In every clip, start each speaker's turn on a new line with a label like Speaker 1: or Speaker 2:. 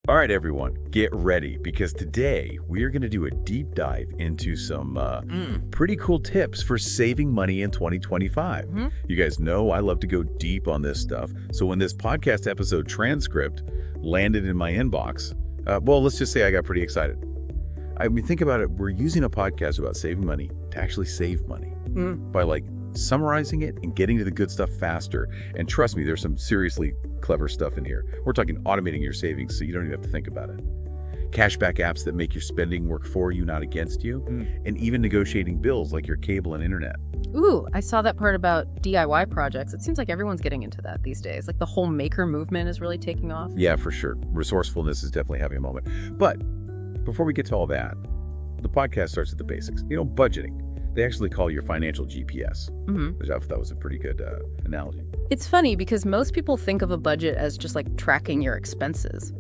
Speaker 1: All right, everyone, get ready because today we are going to do a deep dive into some pretty cool tips for saving money in 2025. You guys know I love to go deep on this stuff. So when this podcast episode transcript landed in my inbox, well, let's just say I got pretty excited. I mean, think about it. We're using a podcast about saving money to actually save money by summarizing it and getting to the good stuff faster. And trust me, there's some seriously clever stuff in here. We're talking automating your savings so you don't even have to think about it. Cashback apps that make your spending work for you, not against you. And even negotiating bills like your cable and internet.
Speaker 2: Ooh, I saw that part about DIY projects. It seems like everyone's getting into that these days. Like the whole maker movement is really taking off.
Speaker 1: Yeah, for sure. Resourcefulness is definitely having a moment. But before we get to all that, the podcast starts at the basics. Budgeting. They actually call your financial GPS, which I thought was a pretty good analogy.
Speaker 2: It's funny because most people think of a budget as just like tracking your expenses.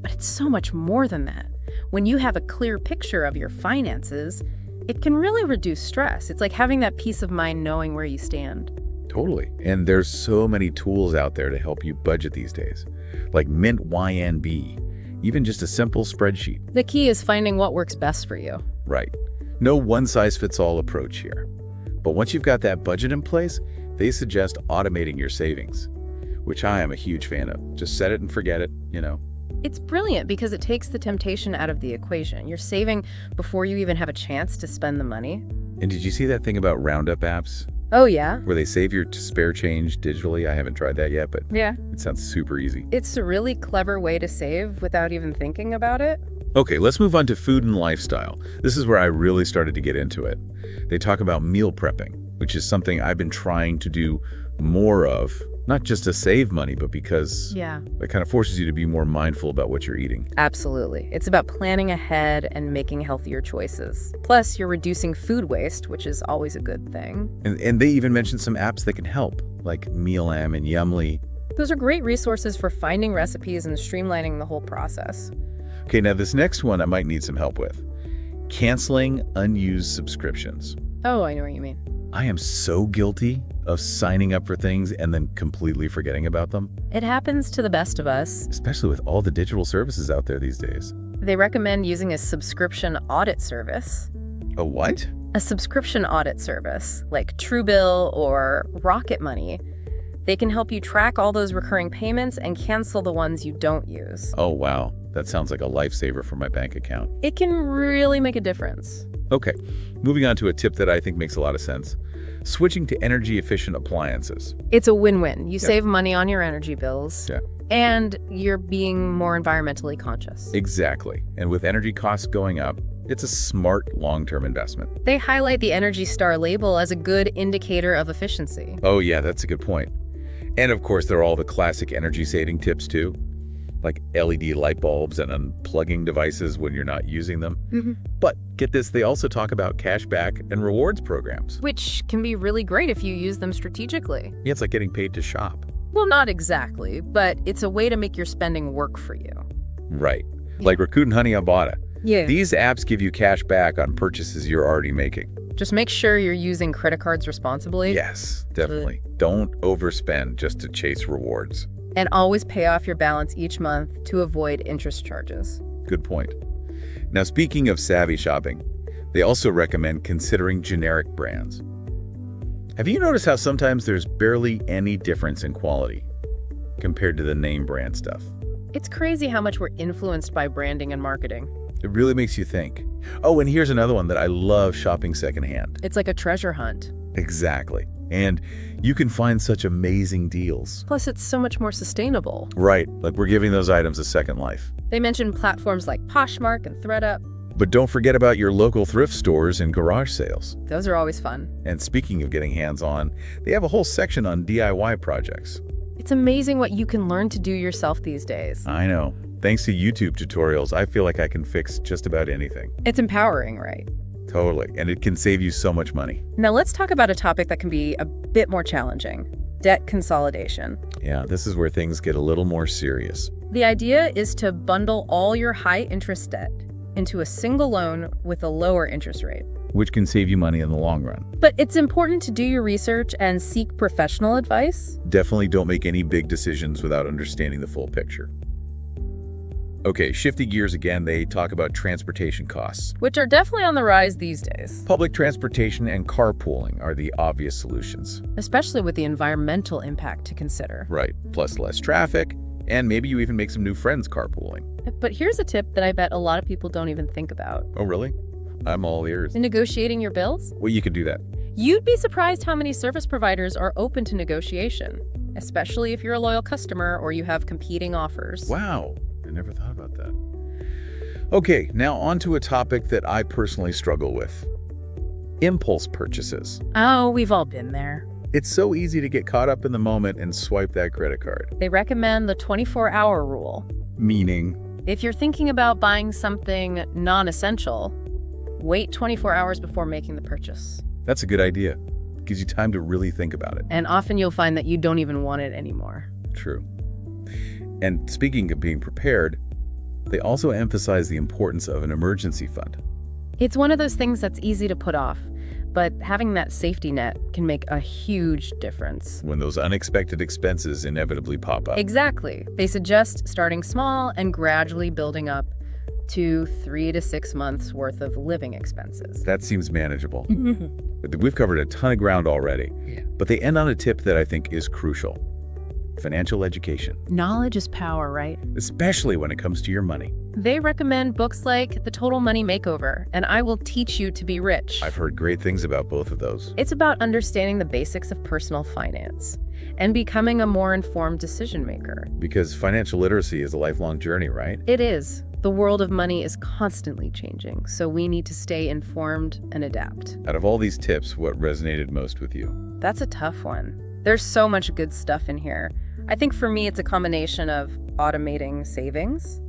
Speaker 2: But it's so much more than that. When you have a clear picture of your finances, it can really reduce stress. It's like having that peace of mind knowing where you stand.
Speaker 1: Totally. And there's so many tools out there to help you budget these days, like Mint YNB, even just a simple spreadsheet.
Speaker 2: The key is finding what works best for you.
Speaker 1: Right. No one-size-fits-all approach here. But once you've got that budget in place, they suggest automating your savings, which I am a huge fan of. Just set it and forget it,
Speaker 2: It's brilliant because it takes the temptation out of the equation. You're saving before you even have a chance to spend the money.
Speaker 1: And did you see that thing about Roundup apps?
Speaker 2: Oh, yeah?
Speaker 1: Where they save your spare change digitally? I haven't tried that yet, but
Speaker 2: yeah,
Speaker 1: it sounds super easy.
Speaker 2: It's a really clever way to save without even thinking about it.
Speaker 1: Okay, let's move on to food and lifestyle. This is where I really started to get into it. They talk about meal prepping, which is something I've been trying to do more of, not just to save money, but because it kind of forces you to be more mindful about what you're eating.
Speaker 2: Absolutely. It's about planning ahead and making healthier choices. Plus, you're reducing food waste, which is always a good thing.
Speaker 1: And they even mentioned some apps that can help, like Mealam and Yumly.
Speaker 2: Those are great resources for finding recipes and streamlining the whole process.
Speaker 1: Okay, now this next one I might need some help with. Canceling unused subscriptions.
Speaker 2: Oh, I know what you mean.
Speaker 1: I am so guilty of signing up for things and then completely forgetting about them.
Speaker 2: It happens to the best of us.
Speaker 1: Especially with all the digital services out there these days.
Speaker 2: They recommend using a subscription audit service.
Speaker 1: A what?
Speaker 2: A subscription audit service, like Truebill or Rocket Money. They can help you track all those recurring payments and cancel the ones you don't use.
Speaker 1: Oh, wow. That sounds like a lifesaver for my bank account.
Speaker 2: It can really make a difference.
Speaker 1: Okay, moving on to a tip that I think makes a lot of sense. Switching to energy-efficient appliances.
Speaker 2: It's a win-win. You save money on your energy bills, and you're being more environmentally conscious.
Speaker 1: Exactly. And with energy costs going up, it's a smart long-term investment.
Speaker 2: They highlight the Energy Star label as a good indicator of efficiency.
Speaker 1: Oh, yeah, that's a good point. And of course, there are all the classic energy-saving tips, too, like LED light bulbs and unplugging devices when you're not using them. But get this, they also talk about cashback and rewards programs.
Speaker 2: Which can be really great if you use them strategically.
Speaker 1: Yeah, it's like getting paid to shop.
Speaker 2: Well, not exactly, but it's a way to make your spending work for you.
Speaker 1: Right. Like Rakuten Honey Ibotta.
Speaker 2: Yeah.
Speaker 1: These apps give you cash back on purchases you're already making.
Speaker 2: Just make sure you're using credit cards responsibly.
Speaker 1: Yes, definitely. Don't overspend just to chase rewards.
Speaker 2: And always pay off your balance each month to avoid interest charges.
Speaker 1: Good point. Now, speaking of savvy shopping, they also recommend considering generic brands. Have you noticed how sometimes there's barely any difference in quality compared to the name brand stuff?
Speaker 2: It's crazy how much we're influenced by branding and marketing.
Speaker 1: It really makes you think. Oh, and here's another one that I love shopping secondhand.
Speaker 2: It's like a treasure hunt.
Speaker 1: Exactly. And you can find such amazing deals.
Speaker 2: Plus, it's so much more sustainable.
Speaker 1: Right, like we're giving those items a second life.
Speaker 2: They mention platforms like Poshmark and ThredUp.
Speaker 1: But don't forget about your local thrift stores and garage sales.
Speaker 2: Those are always fun.
Speaker 1: And speaking of getting hands-on, they have a whole section on DIY projects.
Speaker 2: It's amazing what you can learn to do yourself these days.
Speaker 1: I know. Thanks to YouTube tutorials, I feel like I can fix just about anything.
Speaker 2: It's empowering, right?
Speaker 1: Totally. And it can save you so much money.
Speaker 2: Now let's talk about a topic that can be a bit more challenging. Debt consolidation.
Speaker 1: Yeah, this is where things get a little more serious.
Speaker 2: The idea is to bundle all your high-interest debt into a single loan with a lower interest rate.
Speaker 1: Which can save you money in the long run.
Speaker 2: But it's important to do your research and seek professional advice.
Speaker 1: Definitely don't make any big decisions without understanding the full picture. Okay, shifting gears again, they talk about transportation costs.
Speaker 2: Which are definitely on the rise these days.
Speaker 1: Public transportation and carpooling are the obvious solutions.
Speaker 2: Especially with the environmental impact to consider.
Speaker 1: Right, plus less traffic, and maybe you even make some new friends carpooling.
Speaker 2: But here's a tip that I bet a lot of people don't even think about.
Speaker 1: Oh, really? I'm all ears.
Speaker 2: Negotiating your bills?
Speaker 1: Well, you could do that.
Speaker 2: You'd be surprised how many service providers are open to negotiation, especially if you're a loyal customer or you have competing offers.
Speaker 1: Wow, I never thought about that. Okay, now on to a topic that I personally struggle with. Impulse purchases.
Speaker 2: Oh, we've all been there.
Speaker 1: It's so easy to get caught up in the moment and swipe that credit card.
Speaker 2: They recommend the 24-hour rule.
Speaker 1: Meaning?
Speaker 2: If you're thinking about buying something non-essential, wait 24 hours before making the purchase.
Speaker 1: That's a good idea. Gives you time to really think about it.
Speaker 2: And often you'll find that you don't even want it anymore.
Speaker 1: True. And speaking of being prepared, they also emphasize the importance of an emergency fund.
Speaker 2: It's one of those things that's easy to put off, but having that safety net can make a huge difference.
Speaker 1: When those unexpected expenses inevitably pop up.
Speaker 2: Exactly. They suggest starting small and gradually building up to 3 to 6 months worth of living expenses.
Speaker 1: That seems manageable. We've covered a ton of ground already.
Speaker 2: Yeah.
Speaker 1: But they end on a tip that I think is crucial. Financial education.
Speaker 2: Knowledge is power, right?
Speaker 1: Especially when it comes to your money.
Speaker 2: They recommend books like The Total Money Makeover and I Will Teach You to Be Rich.
Speaker 1: I've heard great things about both of those.
Speaker 2: It's about understanding the basics of personal finance and becoming a more informed decision maker.
Speaker 1: Because financial literacy is a lifelong journey, right?
Speaker 2: It is. The world of money is constantly changing, so we need to stay informed and adapt.
Speaker 1: Out of all these tips, what resonated most with you?
Speaker 2: That's a tough one. There's so much good stuff in here. I think for me, it's a combination of automating savings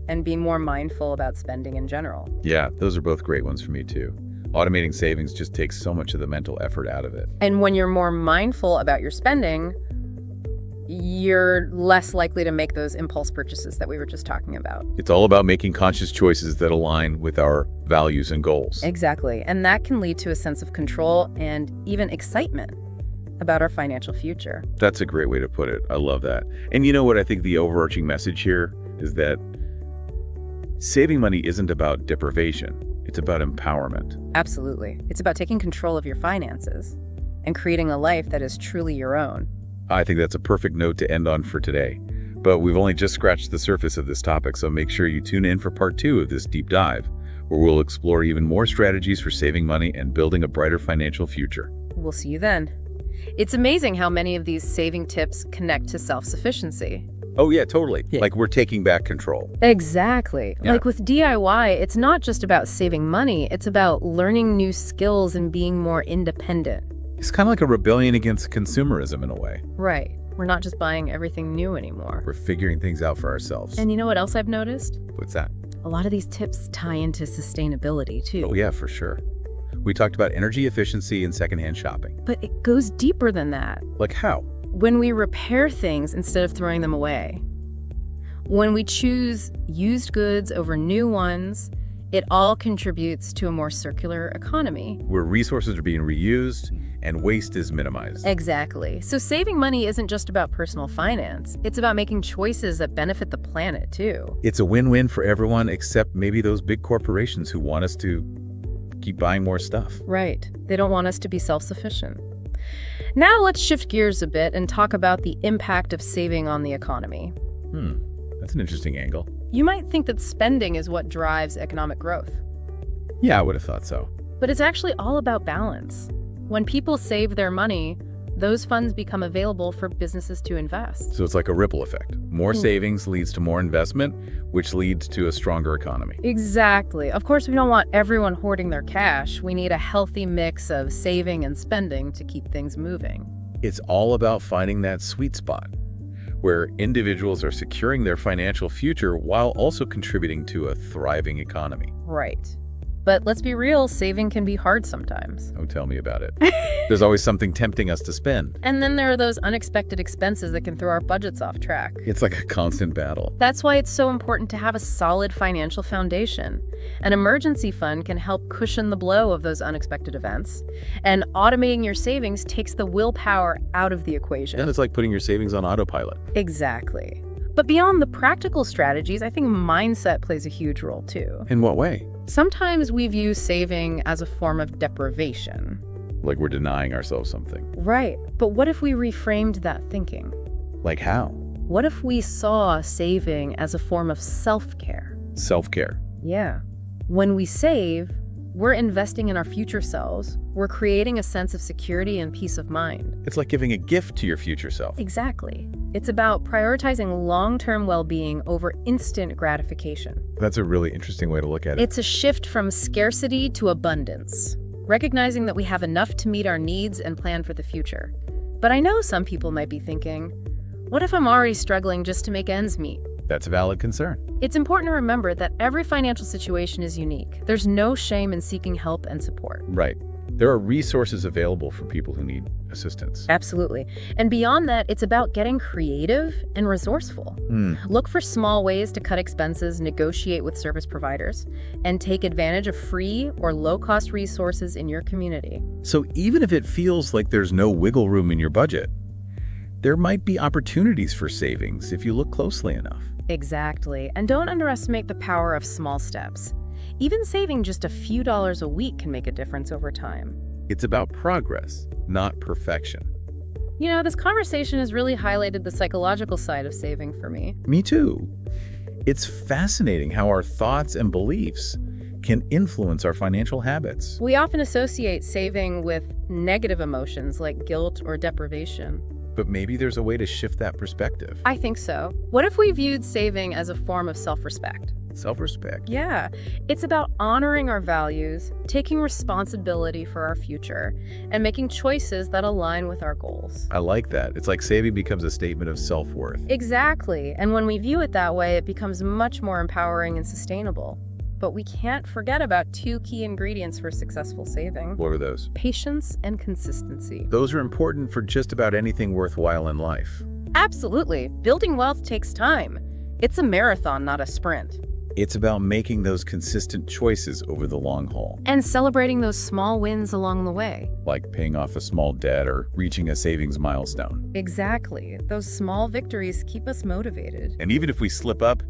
Speaker 2: and being more mindful about spending in general.
Speaker 1: Yeah, those are both great ones for me too. Automating savings just takes so much of the mental effort out of it.
Speaker 2: And when you're more mindful about your spending, you're less likely to make those impulse purchases that we were just talking about.
Speaker 1: It's all about making conscious choices that align with our values and goals.
Speaker 2: Exactly. And that can lead to a sense of control and even excitement about our financial future.
Speaker 1: That's a great way to put it. I love that. And you know what I think the overarching message here is that saving money isn't about deprivation. It's about empowerment.
Speaker 2: Absolutely. It's about taking control of your finances and creating a life that is truly your own.
Speaker 1: I think that's a perfect note to end on for today. But we've only just scratched the surface of this topic, so make sure you tune in for part 2 of this deep dive, where we'll explore even more strategies for saving money and building a brighter financial future.
Speaker 2: We'll see you then. It's amazing how many of these saving tips connect to self-sufficiency.
Speaker 1: Oh yeah, totally. Yeah. Like we're taking back control.
Speaker 2: Exactly.
Speaker 1: Yeah.
Speaker 2: Like with DIY, it's not just about saving money, it's about learning new skills and being more independent.
Speaker 1: It's kind of like a rebellion against consumerism in a way.
Speaker 2: Right. We're not just buying everything new anymore.
Speaker 1: We're figuring things out for ourselves.
Speaker 2: And you know what else I've noticed?
Speaker 1: What's that?
Speaker 2: A lot of these tips tie into sustainability too.
Speaker 1: Oh yeah, for sure. We talked about energy efficiency and secondhand shopping.
Speaker 2: But it goes deeper than that.
Speaker 1: Like how?
Speaker 2: When we repair things instead of throwing them away. When we choose used goods over new ones, it all contributes to a more circular economy.
Speaker 1: Where resources are being reused and waste is minimized.
Speaker 2: Exactly. So saving money isn't just about personal finance. It's about making choices that benefit the planet too.
Speaker 1: It's a win-win for everyone except maybe those big corporations who want us to keep buying more stuff.
Speaker 2: Right. They don't want us to be self-sufficient. Now let's shift gears a bit and talk about the impact of saving on the economy.
Speaker 1: That's an interesting angle.
Speaker 2: You might think that spending is what drives economic growth.
Speaker 1: Yeah, I would have thought so.
Speaker 2: But it's actually all about balance. When people save their money, those funds become available for businesses to invest.
Speaker 1: So it's like a ripple effect. More savings leads to more investment, which leads to a stronger economy.
Speaker 2: Exactly. Of course, we don't want everyone hoarding their cash. We need a healthy mix of saving and spending to keep things moving.
Speaker 1: It's all about finding that sweet spot where individuals are securing their financial future while also contributing to a thriving economy.
Speaker 2: Right. But let's be real, saving can be hard sometimes.
Speaker 1: Oh, tell me about it. There's always something tempting us to spend.
Speaker 2: And then there are those unexpected expenses that can throw our budgets off track.
Speaker 1: It's like a constant battle.
Speaker 2: That's why it's so important to have a solid financial foundation. An emergency fund can help cushion the blow of those unexpected events. And automating your savings takes the willpower out of the equation.
Speaker 1: And it's like putting your savings on autopilot.
Speaker 2: Exactly. But beyond the practical strategies, I think mindset plays a huge role too.
Speaker 1: In what way?
Speaker 2: Sometimes we view saving as a form of deprivation.
Speaker 1: Like we're denying ourselves something.
Speaker 2: Right. But what if we reframed that thinking?
Speaker 1: Like how?
Speaker 2: What if we saw saving as a form of self-care?
Speaker 1: Self-care.
Speaker 2: Yeah. When we save, we're investing in our future selves. We're creating a sense of security and peace of mind.
Speaker 1: It's like giving a gift to your future self.
Speaker 2: Exactly. It's about prioritizing long-term well-being over instant gratification.
Speaker 1: That's a really interesting way to look at it.
Speaker 2: It's a shift from scarcity to abundance, recognizing that we have enough to meet our needs and plan for the future. But I know some people might be thinking, what if I'm already struggling just to make ends meet?
Speaker 1: That's a valid concern.
Speaker 2: It's important to remember that every financial situation is unique. There's no shame in seeking help and support.
Speaker 1: Right. There are resources available for people who need assistance.
Speaker 2: Absolutely. And beyond that, it's about getting creative and resourceful. Look for small ways to cut expenses, negotiate with service providers, and take advantage of free or low-cost resources in your community.
Speaker 1: So even if it feels like there's no wiggle room in your budget, there might be opportunities for savings if you look closely enough.
Speaker 2: Exactly. And don't underestimate the power of small steps. Even saving just a few dollars a week can make a difference over time.
Speaker 1: It's about progress, not perfection.
Speaker 2: You know, this conversation has really highlighted the psychological side of saving for me.
Speaker 1: Me too. It's fascinating how our thoughts and beliefs can influence our financial habits.
Speaker 2: We often associate saving with negative emotions like guilt or deprivation.
Speaker 1: But maybe there's a way to shift that perspective.
Speaker 2: I think so. What if we viewed saving as a form of self-respect?
Speaker 1: Self-respect.
Speaker 2: Yeah, it's about honoring our values, taking responsibility for our future, and making choices that align with our goals.
Speaker 1: I like that. It's like saving becomes a statement of self-worth.
Speaker 2: Exactly. And when we view it that way, it becomes much more empowering and sustainable. But we can't forget about two key ingredients for successful saving.
Speaker 1: What are those?
Speaker 2: Patience and consistency.
Speaker 1: Those are important for just about anything worthwhile in life.
Speaker 2: Absolutely. Building wealth takes time. It's a marathon, not a sprint.
Speaker 1: It's about making those consistent choices over the long haul.
Speaker 2: And celebrating those small wins along the way.
Speaker 1: Like paying off a small debt or reaching a savings milestone.
Speaker 2: Exactly. Those small victories keep us motivated.
Speaker 1: And even if we slip up,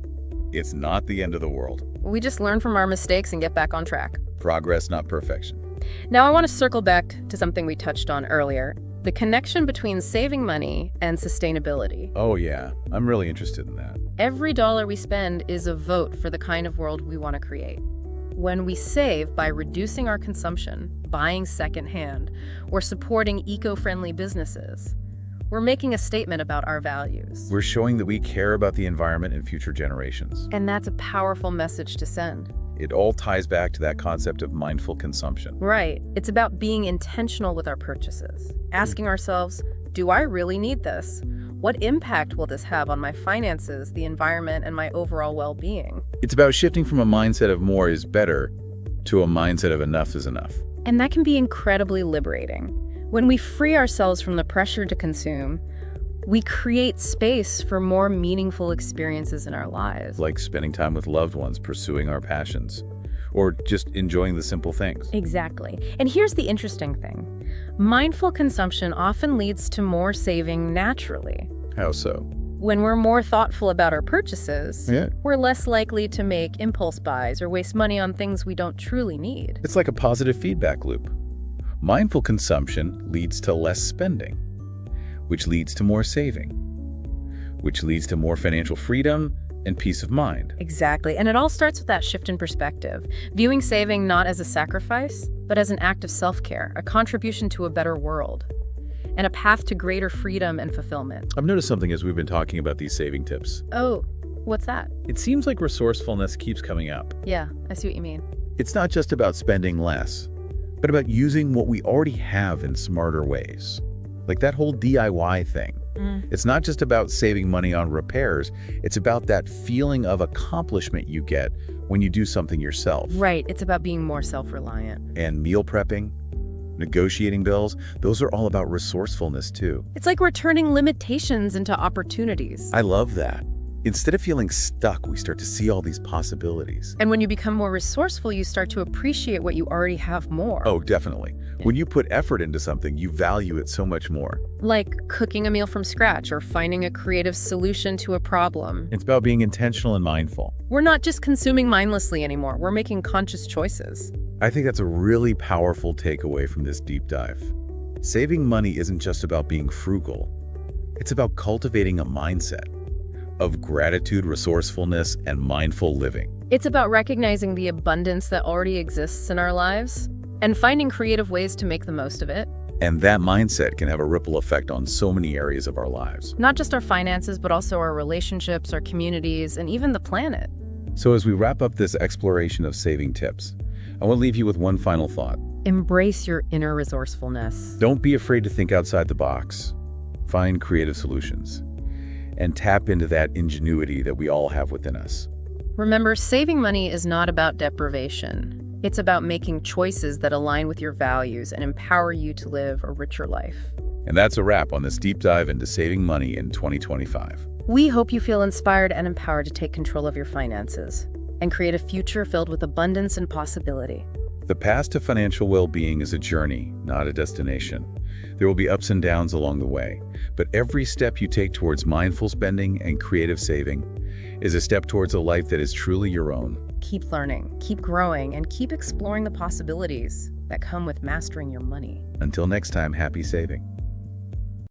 Speaker 1: it's not the end of the world.
Speaker 2: We just learn from our mistakes and get back on track.
Speaker 1: Progress, not perfection.
Speaker 2: Now I want to circle back to something we touched on earlier, the connection between saving money and sustainability.
Speaker 1: Oh yeah, I'm really interested in that.
Speaker 2: Every dollar we spend is a vote for the kind of world we want to create. When we save by reducing our consumption, buying secondhand, or supporting eco-friendly businesses, we're making a statement about our values.
Speaker 1: We're showing that we care about the environment and future generations.
Speaker 2: And that's a powerful message to send.
Speaker 1: It all ties back to that concept of mindful consumption.
Speaker 2: Right. It's about being intentional with our purchases, asking ourselves, do I really need this? What impact will this have on my finances, the environment, and my overall well-being?
Speaker 1: It's about shifting from a mindset of more is better to a mindset of enough is enough.
Speaker 2: And that can be incredibly liberating. When we free ourselves from the pressure to consume, we create space for more meaningful experiences in our lives.
Speaker 1: Like spending time with loved ones, pursuing our passions, or just enjoying the simple things.
Speaker 2: Exactly. And here's the interesting thing. Mindful consumption often leads to more saving naturally.
Speaker 1: How so?
Speaker 2: When we're more thoughtful about our purchases,
Speaker 1: Yeah.
Speaker 2: we're less likely to make impulse buys or waste money on things we don't truly need.
Speaker 1: It's like a positive feedback loop. Mindful consumption leads to less spending, which leads to more saving, which leads to more financial freedom and peace of mind.
Speaker 2: Exactly. And it all starts with that shift in perspective, viewing saving not as a sacrifice, but as an act of self-care, a contribution to a better world, and a path to greater freedom and fulfillment.
Speaker 1: I've noticed something as we've been talking about these saving tips.
Speaker 2: Oh, what's that?
Speaker 1: It seems like resourcefulness keeps coming up.
Speaker 2: Yeah, I see what you mean.
Speaker 1: It's not just about spending less, but about using what we already have in smarter ways. Like that whole DIY thing. It's not just about saving money on repairs, it's about that feeling of accomplishment you get when you do something yourself.
Speaker 2: Right, it's about being more self-reliant.
Speaker 1: And meal prepping, negotiating bills, those are all about resourcefulness too.
Speaker 2: It's like we're turning limitations into opportunities.
Speaker 1: I love that. Instead of feeling stuck, we start to see all these possibilities.
Speaker 2: And when you become more resourceful, you start to appreciate what you already have more.
Speaker 1: Oh, definitely. When you put effort into something, you value it so much more.
Speaker 2: Like cooking a meal from scratch or finding a creative solution to a problem.
Speaker 1: It's about being intentional and mindful.
Speaker 2: We're not just consuming mindlessly anymore. We're making conscious choices.
Speaker 1: I think that's a really powerful takeaway from this deep dive. Saving money isn't just about being frugal. It's about cultivating a mindset of gratitude, resourcefulness, and mindful living.
Speaker 2: It's about recognizing the abundance that already exists in our lives and finding creative ways to make the most of it.
Speaker 1: And that mindset can have a ripple effect on so many areas of our lives.
Speaker 2: Not just our finances, but also our relationships, our communities, and even the planet.
Speaker 1: So as we wrap up this exploration of saving tips, I want to leave you with one final thought.
Speaker 2: Embrace your inner resourcefulness.
Speaker 1: Don't be afraid to think outside the box. Find creative solutions and tap into that ingenuity that we all have within us.
Speaker 2: Remember, saving money is not about deprivation. It's about making choices that align with your values and empower you to live a richer life.
Speaker 1: And that's a wrap on this deep dive into saving money in 2025.
Speaker 2: We hope you feel inspired and empowered to take control of your finances and create a future filled with abundance and possibility.
Speaker 1: The path to financial well-being is a journey, not a destination. There will be ups and downs along the way, but every step you take towards mindful spending and creative saving is a step towards a life that is truly your own.
Speaker 2: Keep learning, keep growing, and keep exploring the possibilities that come with mastering your money.
Speaker 1: Until next time, happy saving.